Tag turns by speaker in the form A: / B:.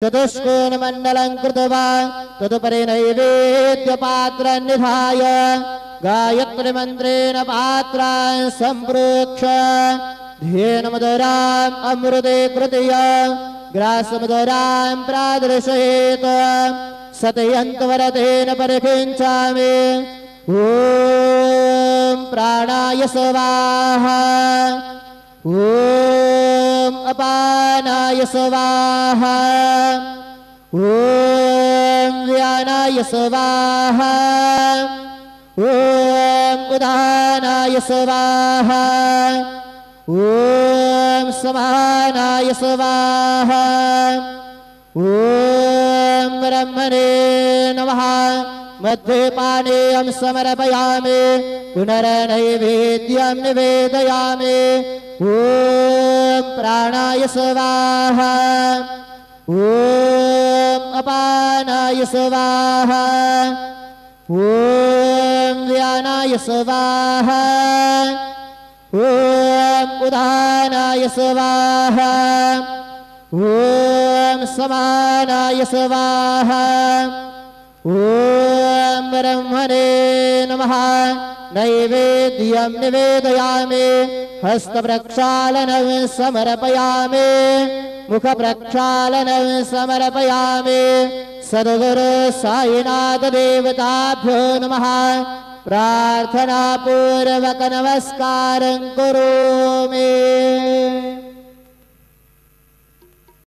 A: चतुष्कोणमण्डलं कृत्वा तदुपरि नैवेद्यपात्रं निधाय गायत्रीमन्त्रेण पात्रान् सम्प्रोक्ष्य ध्येन मधुराम् अमृते कृतय ग्रासमधुरां प्रादर्शयेत् सतयन्तवरतेन परिकिञ्चामि ॐ प्राणाय स्वाहा ॐ अपानाय स्वाहा ॐ व्यानाय स्वाहा ॐ उदानाय स्वाहा ॐ समानाय स्वाहा ॐ ब्रह्मणे नमः मध्यपानीयं समर्पयामि पुनर्नैवेद्यं निवेदयामि ॐ प्राणाय स्वाहा ॐ अपानाय स्वाहा ॐ व्यानाय स्वाहा ॐ उदानाय स्वाहा ॐ समानाय स्वाहा ॐ ब्रह्मणे नमः नैवेद्यं निवेदयामि हस्तप्रक्षालनं समर्पयामि मुखप्रक्षालनं समर्पयामि सद्गुरु साईनाथ देवताभ्यो नमः प्रार्थनापूर्वक नमस्कारं करोमि।